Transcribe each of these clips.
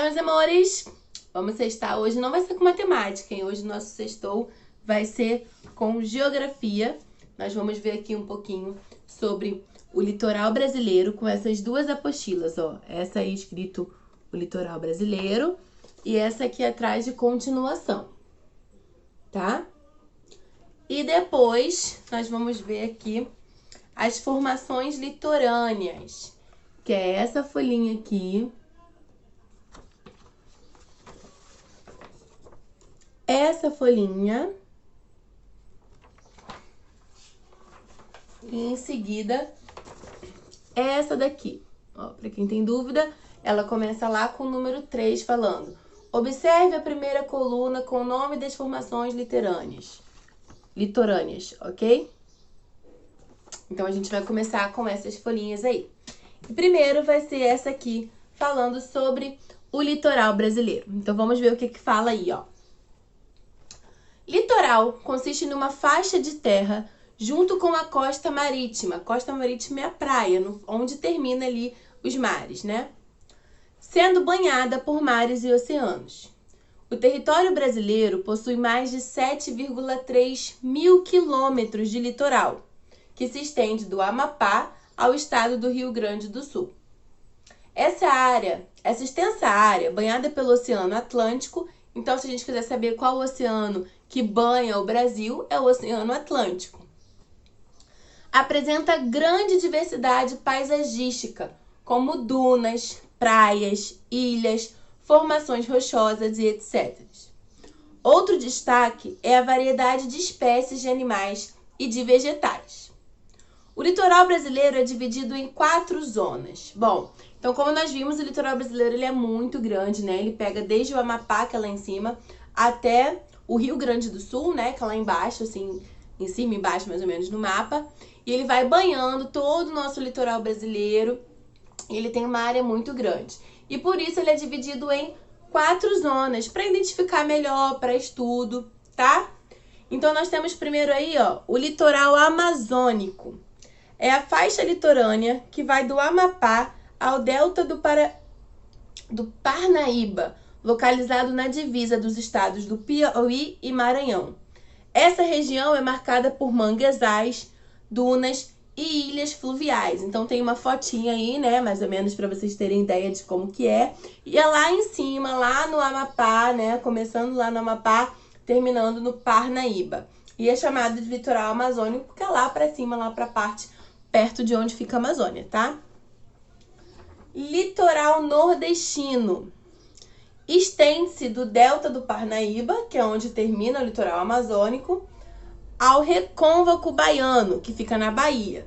meus amores! Vamos sextar hoje, não vai ser com matemática, hein? Hoje o nosso sextou vai ser com geografia. Nós vamos ver aqui um pouquinho sobre o litoral brasileiro com essas duas apostilas, ó. Essa aí escrito o litoral brasileiro e essa aqui atrás de continuação, tá? E depois nós vamos ver aqui as formações litorâneas, que é essa folhinha aqui. Essa folhinha. E em seguida, essa daqui. Ó, pra quem tem dúvida, ela começa lá com o número 3 falando: observe a primeira coluna com o nome das formações litorâneas, ok? Então, a gente vai começar com essas folhinhas aí. E primeiro vai ser essa aqui, falando sobre o litoral brasileiro. Então, vamos ver o que fala aí, ó. Litoral consiste numa faixa de terra junto com a costa marítima. Costa marítima é a praia, onde termina ali os mares, né? Sendo banhada por mares e oceanos. O território brasileiro possui mais de 7,3 mil quilômetros de litoral, que se estende do Amapá ao estado do Rio Grande do Sul. Essa extensa área, banhada pelo Oceano Atlântico. Então, se a gente quiser saber qual o oceano que banha o Brasil, é o Oceano Atlântico. Apresenta grande diversidade paisagística, como dunas, praias, ilhas, formações rochosas e etc. Outro destaque é a variedade de espécies de animais e de vegetais. O litoral brasileiro é dividido em 4 zonas. Bom, então como nós vimos, o litoral brasileiro ele é muito grande, né? Ele pega desde o Amapá, que é lá em cima, até o Rio Grande do Sul, né? Que é lá embaixo, assim, em cima e embaixo mais ou menos no mapa. E ele vai banhando todo o nosso litoral brasileiro. E ele tem uma área muito grande. E por isso ele é dividido em 4 zonas, para identificar melhor, para estudo, tá? Então nós temos primeiro aí, ó, o litoral amazônico. É a faixa litorânea que vai do Amapá ao delta do Parnaíba, localizado na divisa dos estados do Piauí e Maranhão. Essa região é marcada por manguezais, dunas e ilhas fluviais. Então tem uma fotinha aí, né, mais ou menos para vocês terem ideia de como que é. E é lá em cima, lá no Amapá, né, começando lá no Amapá, terminando no Parnaíba. E é chamado de litoral amazônico porque é lá para cima, lá para a parte perto de onde fica a Amazônia, tá? Litoral nordestino. Estende-se do delta do Parnaíba, que é onde termina o litoral amazônico, ao Recôncavo Baiano, que fica na Bahia.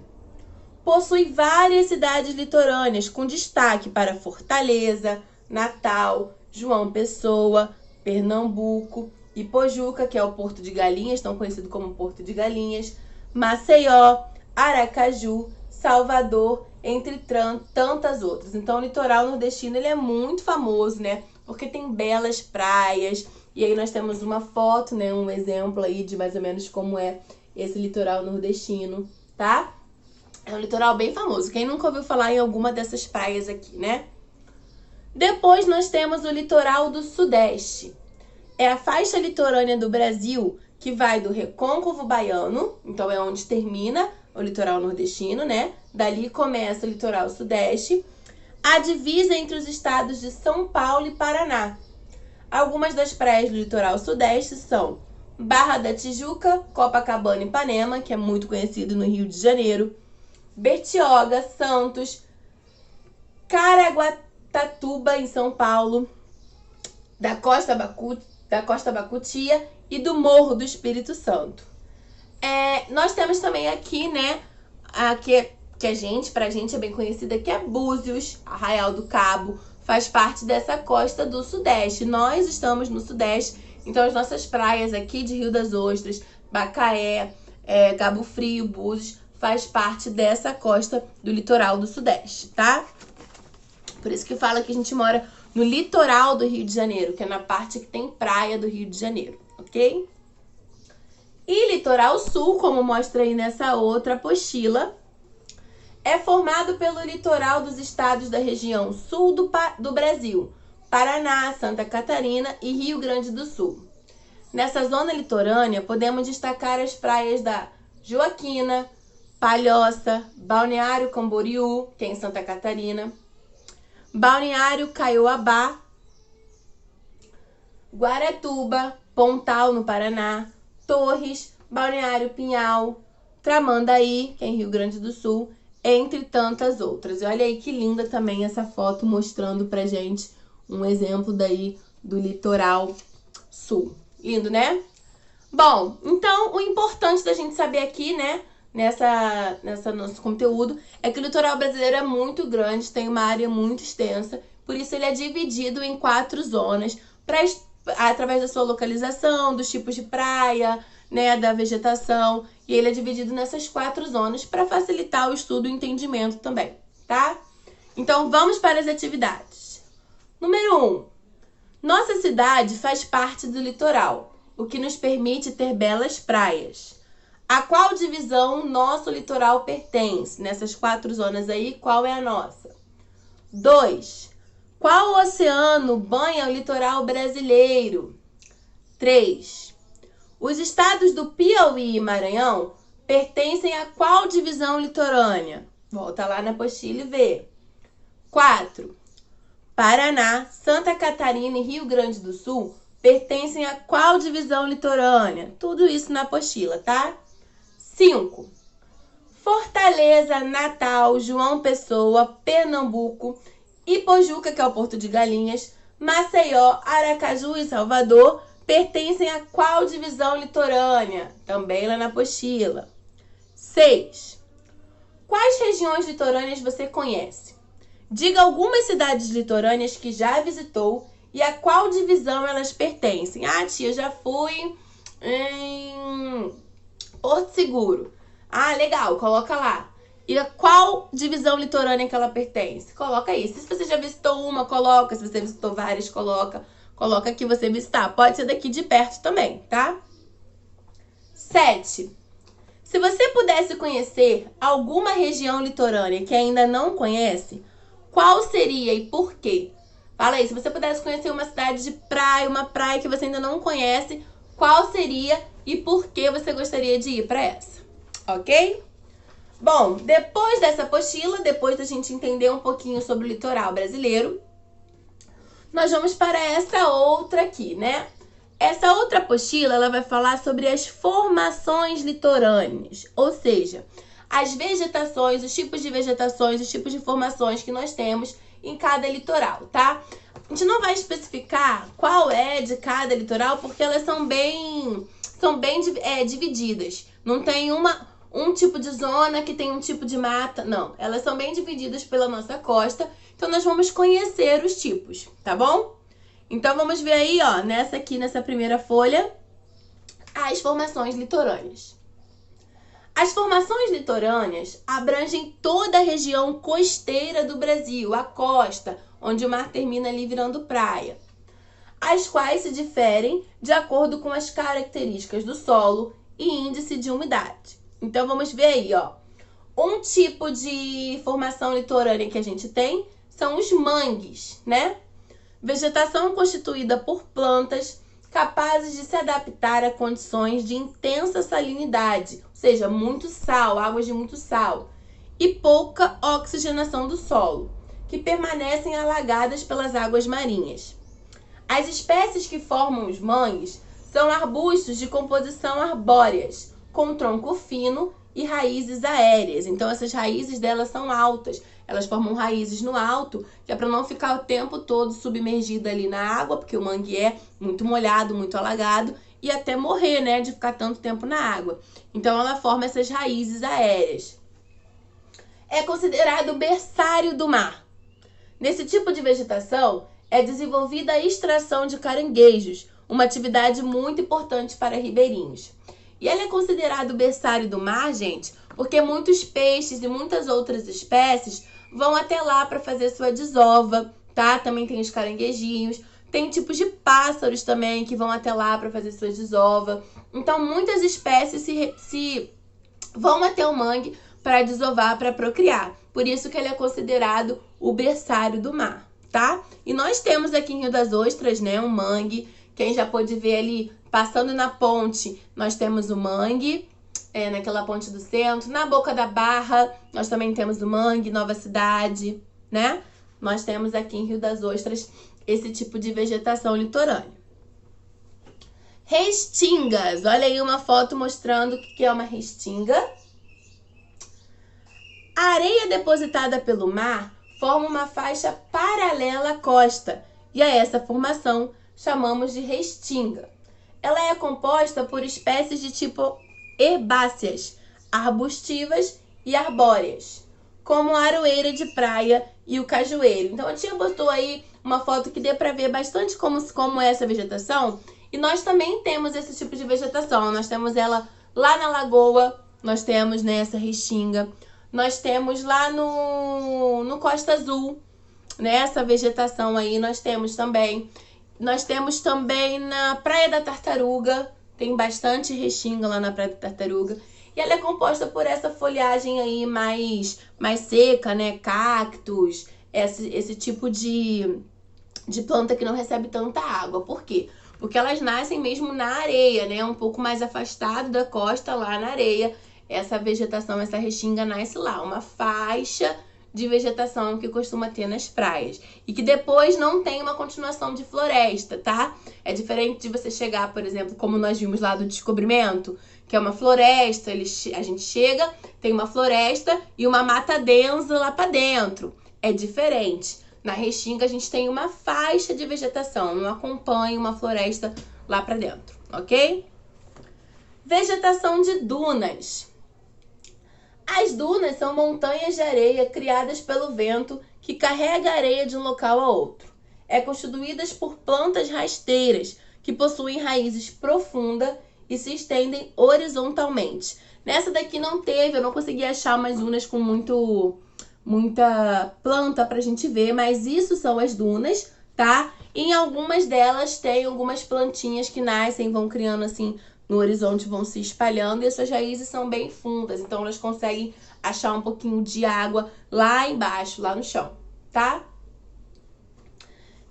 Possui várias cidades litorâneas, com destaque para Fortaleza, Natal, João Pessoa, Pernambuco, Ipojuca, que é o Porto de Galinhas, tão conhecido como Porto de Galinhas, Maceió, Aracaju, Salvador, entre tantas outras. Então, o litoral nordestino ele é muito famoso, né? Porque tem belas praias. E aí nós temos uma foto, né? Um exemplo aí de mais ou menos como é esse litoral nordestino, tá? É um litoral bem famoso. Quem nunca ouviu falar em alguma dessas praias aqui, né? Depois nós temos o litoral do Sudeste. É a faixa litorânea do Brasil que vai do Recôncavo Baiano, então é onde termina o litoral nordestino, né? Dali começa o litoral sudeste, a divisa entre os estados de São Paulo e Paraná. Algumas das praias do litoral sudeste são Barra da Tijuca, Copacabana e Ipanema, que é muito conhecido no Rio de Janeiro, Bertioga, Santos, Caraguatatuba, em São Paulo, da Costa Bacutia e do Morro do Espírito Santo. Nós temos também aqui, né, pra gente é bem conhecida, que é Búzios, Arraial do Cabo, faz parte dessa costa do Sudeste. Nós estamos no Sudeste, então as nossas praias aqui de Rio das Ostras, Macaé, Cabo Frio, Búzios, faz parte dessa costa do litoral do Sudeste, tá? Por isso que fala que a gente mora no litoral do Rio de Janeiro, que é na parte que tem praia do Rio de Janeiro, ok? E litoral sul, como mostra aí nessa outra apostila, é formado pelo litoral dos estados da região sul do Brasil, Paraná, Santa Catarina e Rio Grande do Sul. Nessa zona litorânea, podemos destacar as praias da Joaquina, Palhoça, Balneário Camboriú, que é em Santa Catarina, Balneário Caiuabá, Guaratuba, Pontal, no Paraná, Torres, Balneário Pinhal, Tramandaí, que é em Rio Grande do Sul, entre tantas outras. E olha aí que linda também essa foto mostrando pra gente um exemplo daí do litoral sul. Lindo, né? Bom, então o importante da gente saber aqui, né, nessa nosso conteúdo, é que o litoral brasileiro é muito grande, tem uma área muito extensa, por isso ele é dividido em 4 zonas, através da sua localização, dos tipos de praia, né, da vegetação, e ele é dividido nessas 4 zonas para facilitar o estudo e o entendimento também, tá? Então vamos para as atividades. Número 1. Nossa cidade faz parte do litoral, o que nos permite ter belas praias. A qual divisão nosso litoral pertence? Nessas 4 zonas aí, qual é a nossa? 2. Qual oceano banha o litoral brasileiro? 3. Os estados do Piauí e Maranhão pertencem a qual divisão litorânea? Volta lá na apostila e vê. 4. Paraná, Santa Catarina e Rio Grande do Sul pertencem a qual divisão litorânea? Tudo isso na apostila, tá? 5. Fortaleza, Natal, João Pessoa, Pernambuco, Ipojuca, que é o Porto de Galinhas, Maceió, Aracaju e Salvador pertencem a qual divisão litorânea? Também lá na apostila. 6. Quais regiões litorâneas você conhece? Diga algumas cidades litorâneas que já visitou e a qual divisão elas pertencem. Ah, tia, já fui em Porto Seguro. Ah, legal, coloca lá. E a qual divisão litorânea que ela pertence? Coloca aí. Se você já visitou uma, coloca. Se você visitou várias, coloca. Coloca que você visitar. Pode ser daqui de perto também, tá? 7. Se você pudesse conhecer alguma região litorânea que ainda não conhece, qual seria e por quê? Fala aí, se você pudesse conhecer uma cidade de praia, uma praia que você ainda não conhece, qual seria e por que você gostaria de ir para essa? Ok? Bom, depois dessa apostila, depois da gente entender um pouquinho sobre o litoral brasileiro, nós vamos para essa outra aqui, né? Essa outra apostila, ela vai falar sobre as formações litorâneas, ou seja, as vegetações, os tipos de vegetações, os tipos de formações que nós temos em cada litoral, tá? A gente não vai especificar qual é de cada litoral, porque elas são bem divididas. Não tem um tipo de zona que tem um tipo de mata, não. Elas são bem divididas pela nossa costa, então nós vamos conhecer os tipos, tá bom? Então vamos ver aí, ó, nessa primeira folha, as formações litorâneas. As formações litorâneas abrangem toda a região costeira do Brasil, a costa, onde o mar termina ali virando praia, as quais se diferem de acordo com as características do solo e índice de umidade. Então vamos ver aí, ó. Um tipo de formação litorânea que a gente tem são os mangues, né? Vegetação constituída por plantas capazes de se adaptar a condições de intensa salinidade, ou seja, muito sal, águas de muito sal, e pouca oxigenação do solo, que permanecem alagadas pelas águas marinhas. As espécies que formam os mangues são arbustos de composição arbóreas, com tronco fino e raízes aéreas. Então, essas raízes delas são altas. Elas formam raízes no alto, que é para não ficar o tempo todo submergida ali na água, porque o mangue é muito molhado, muito alagado, e até morrer, né, de ficar tanto tempo na água. Então, ela forma essas raízes aéreas. É considerado o berçário do mar. Nesse tipo de vegetação, é desenvolvida a extração de caranguejos, uma atividade muito importante para ribeirinhos. E ele é considerado o berçário do mar, gente, porque muitos peixes e muitas outras espécies vão até lá para fazer sua desova, tá? Também tem os caranguejinhos, tem tipos de pássaros também que vão até lá para fazer sua desova. Então, muitas espécies se vão até o mangue para desovar, para procriar. Por isso que ele é considerado o berçário do mar, tá? E nós temos aqui em Rio das Ostras, né, um mangue. Quem já pôde ver ali, passando na ponte, nós temos o mangue, naquela ponte do centro. Na Boca da Barra, nós também temos o mangue, Nova Cidade, né? Nós temos aqui em Rio das Ostras esse tipo de vegetação litorânea. Restingas. Olha aí uma foto mostrando o que é uma restinga. A areia depositada pelo mar forma uma faixa paralela à costa, e a essa formação chamamos de restinga. Ela é composta por espécies de tipo herbáceas, arbustivas e arbóreas, como a aroeira de praia e o cajueiro. Então, a tia botou aí uma foto que dê para ver bastante como é essa vegetação. E nós também temos esse tipo de vegetação. Nós temos ela lá na lagoa, nós temos nessa restinga. Nós temos lá no Costa Azul, né? Essa vegetação aí nós temos também. Nós temos também na Praia da Tartaruga. Tem bastante restinga lá na Praia da Tartaruga. E ela é composta por essa folhagem aí mais seca, né? Cactos, esse tipo de planta que não recebe tanta água. Por quê? Porque elas nascem mesmo na areia, né? Um pouco mais afastado da costa, lá na areia. Essa vegetação, essa restinga nasce lá. Uma faixa de vegetação que costuma ter nas praias. E que depois não tem uma continuação de floresta, tá? É diferente de você chegar, por exemplo, como nós vimos lá do Descobrimento, que é uma floresta, a gente chega, tem uma floresta e uma mata densa lá pra dentro. É diferente. Na restinga a gente tem uma faixa de vegetação, não acompanha uma floresta lá pra dentro, ok? Vegetação de dunas. As dunas são montanhas de areia criadas pelo vento que carrega a areia de um local a outro. É constituídas por plantas rasteiras que possuem raízes profundas e se estendem horizontalmente. Nessa daqui não teve, eu não consegui achar umas dunas com muita planta pra gente ver, mas isso são as dunas, tá? Em algumas delas tem algumas plantinhas que nascem, vão criando assim no horizonte, vão se espalhando e as suas raízes são bem fundas, então elas conseguem achar um pouquinho de água lá embaixo, lá no chão, tá?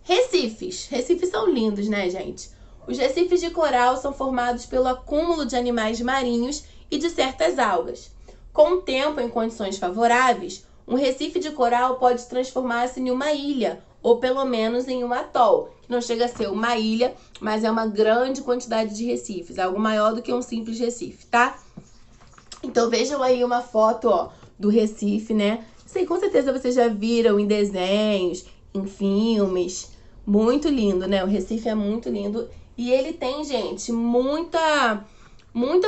Recifes. Recifes são lindos, né, gente? Os recifes de coral são formados pelo acúmulo de animais marinhos e de certas algas. Com o tempo, em condições favoráveis, um recife de coral pode transformar-se em uma ilha, ou pelo menos em um atol, que não chega a ser uma ilha, mas é uma grande quantidade de recifes, algo maior do que um simples recife, tá? Então vejam aí uma foto, ó, do Recife, né? Sei, com certeza vocês já viram em desenhos, em filmes. Muito lindo, né? O Recife é muito lindo. E ele tem, gente, muita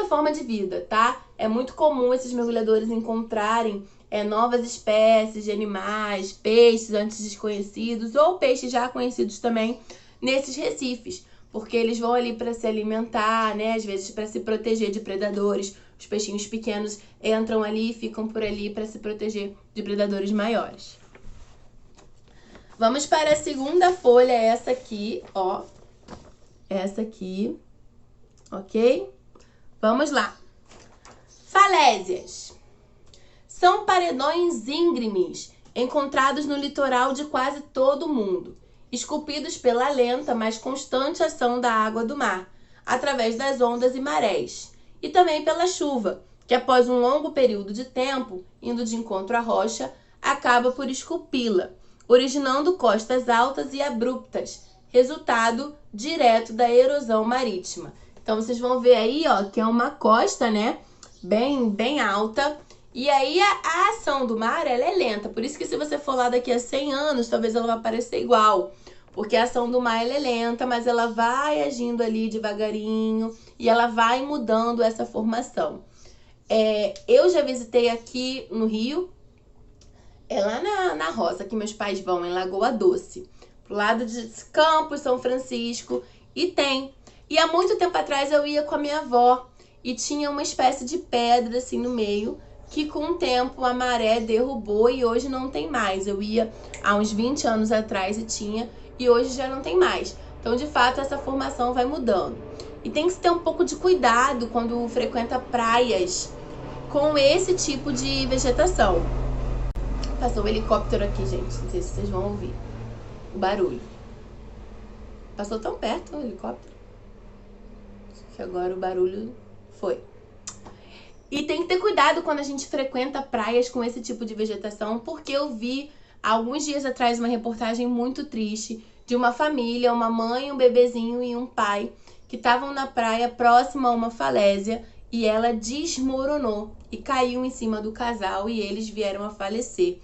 forma de vida, tá? É muito comum esses mergulhadores encontrarem novas espécies de animais, peixes antes desconhecidos ou peixes já conhecidos também nesses recifes, porque eles vão ali para se alimentar, né? Às vezes para se proteger de predadores. Os peixinhos pequenos entram ali e ficam por ali para se proteger de predadores maiores. Vamos para a segunda folha, essa aqui, ó. Essa aqui, ok? Vamos lá. Falésias. São paredões íngremes encontrados no litoral de quase todo o mundo, esculpidos pela lenta, mas constante ação da água do mar, através das ondas e marés, e também pela chuva, que após um longo período de tempo, indo de encontro à rocha, acaba por esculpi-la, originando costas altas e abruptas, resultado direto da erosão marítima. Então, vocês vão ver aí, ó, que é uma costa, né, bem alta. E aí, a ação do mar, ela é lenta. Por isso que se você for lá daqui a 100 anos, talvez ela vá parecer igual. Porque a ação do mar, ela é lenta, mas ela vai agindo ali devagarinho. E ela vai mudando essa formação. Eu já visitei aqui no Rio, lá na roça, que meus pais vão, em Lagoa Doce. Pro lado de Campos, São Francisco. E tem. E há muito tempo atrás eu ia com a minha avó. E tinha uma espécie de pedra assim no meio, que com o tempo a maré derrubou e hoje não tem mais. Eu ia há uns 20 anos atrás e tinha, e hoje já não tem mais. Então, de fato, essa formação vai mudando. E tem que ter um pouco de cuidado quando frequenta praias com esse tipo de vegetação. Passou um helicóptero aqui, gente. Não sei se vocês vão ouvir. o barulho. Passou tão perto o helicóptero que agora o barulho foi. E tem que ter cuidado quando a gente frequenta praias com esse tipo de vegetação, porque eu vi alguns dias atrás uma reportagem muito triste de uma família, uma mãe, um bebezinho e um pai, que estavam na praia próxima a uma falésia e ela desmoronou e caiu em cima do casal e eles vieram a falecer.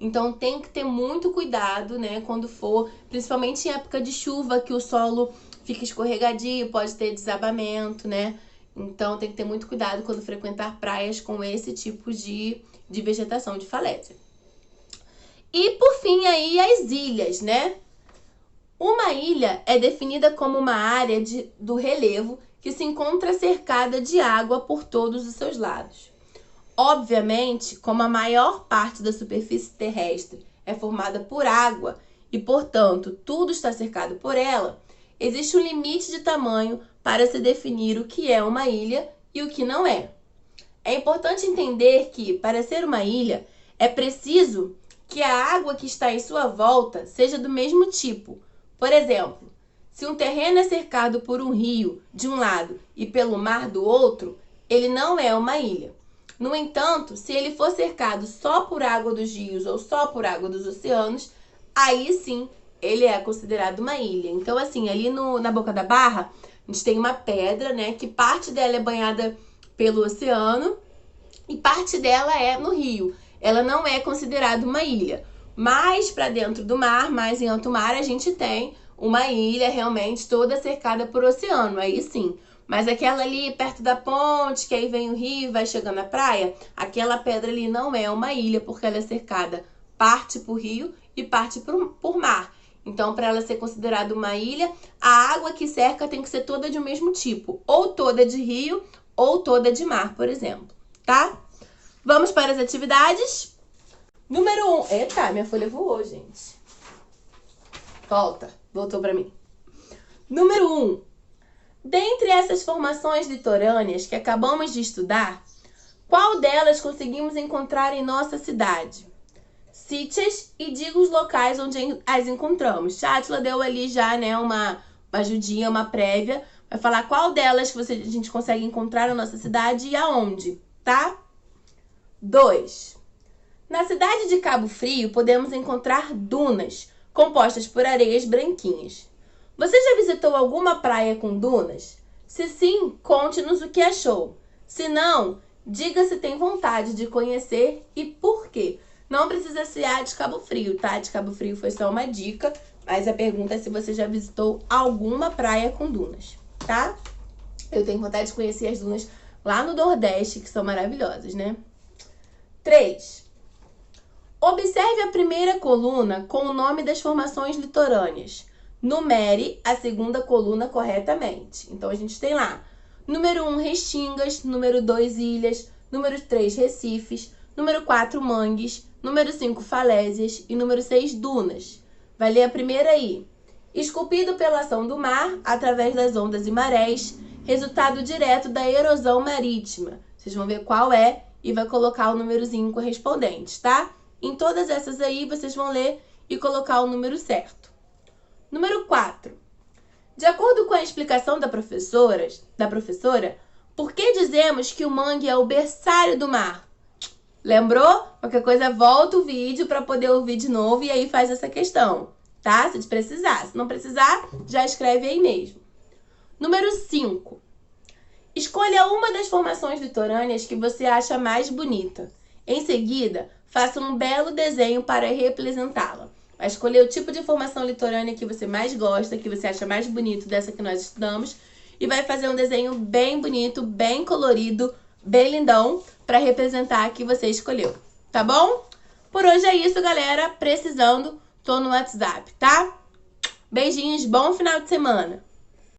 Então tem que ter muito cuidado, né, quando for, principalmente em época de chuva, que o solo fica escorregadio, pode ter desabamento, né? Então tem que ter muito cuidado quando frequentar praias com esse tipo de vegetação de falésia. E por fim aí as ilhas, né? Uma ilha é definida como uma área do relevo que se encontra cercada de água por todos os seus lados. Obviamente, como a maior parte da superfície terrestre é formada por água e, portanto, tudo está cercado por ela, existe um limite de tamanho para se definir o que é uma ilha e o que não é. É importante entender que, para ser uma ilha, é preciso que a água que está em sua volta seja do mesmo tipo. Por exemplo, se um terreno é cercado por um rio de um lado e pelo mar do outro, ele não é uma ilha. No entanto, se ele for cercado só por água dos rios ou só por água dos oceanos, aí sim ele é considerado uma ilha. Então, assim, ali na Boca da Barra, a gente tem uma pedra, né, que parte dela é banhada pelo oceano e parte dela é no rio. Ela não é considerada uma ilha. Mais para dentro do mar, mais em alto mar, a gente tem uma ilha realmente toda cercada por oceano, aí sim. Mas aquela ali perto da ponte, que aí vem o rio e vai chegando à praia, aquela pedra ali não é uma ilha, porque ela é cercada parte por rio e parte por mar. Então, para ela ser considerada uma ilha, a água que cerca tem que ser toda de um mesmo tipo, ou toda de rio, ou toda de mar, por exemplo, tá? Vamos para as atividades? Número 1. Eita, minha folha voou, gente. Voltou para mim. Número 1. Dentre essas formações litorâneas que acabamos de estudar, qual delas conseguimos encontrar em nossa cidade? Cite-as e diga os locais onde as encontramos. Chátila deu ali já, né, uma ajudinha, uma prévia. Vai falar qual delas que a gente consegue encontrar na nossa cidade e aonde, tá? 2. Na cidade de Cabo Frio, podemos encontrar dunas, compostas por areias branquinhas. Você já visitou alguma praia com dunas? Se sim, conte-nos o que achou. Se não, diga se tem vontade de conhecer e por quê. Não precisa ser a de Cabo Frio, tá? De Cabo Frio foi só uma dica, mas a pergunta é se você já visitou alguma praia com dunas, tá? Eu tenho vontade de conhecer as dunas lá no Nordeste, que são maravilhosas, né? 3. Observe a primeira coluna com o nome das formações litorâneas. Numere a segunda coluna corretamente. Então, a gente tem lá, número 1, Restingas, número 2, Ilhas, número 3, Recifes, número 4, Mangues, número 5, Falésias e número 6, Dunas. Vai ler a primeira aí. Esculpido pela ação do mar, através das ondas e marés, resultado direto da erosão marítima. Vocês vão ver qual é e vai colocar o númerozinho correspondente, tá? Em todas essas aí, vocês vão ler e colocar o número certo. Número 4. De acordo com a explicação da professora, por que dizemos que o mangue é o berçário do mar? Lembrou? Qualquer coisa, volta o vídeo para poder ouvir de novo e aí faz essa questão, tá? Se precisar. Se não precisar, já escreve aí mesmo. Número 5. Escolha uma das formações litorâneas que você acha mais bonita. Em seguida, faça um belo desenho para representá-la. Vai escolher o tipo de formação litorânea que você mais gosta, que você acha mais bonito dessa que nós estudamos, e vai fazer um desenho bem bonito, bem colorido, bem lindão, para representar a que você escolheu, tá bom? Por hoje é isso, galera. Precisando, tô no WhatsApp, tá? Beijinhos, bom final de semana!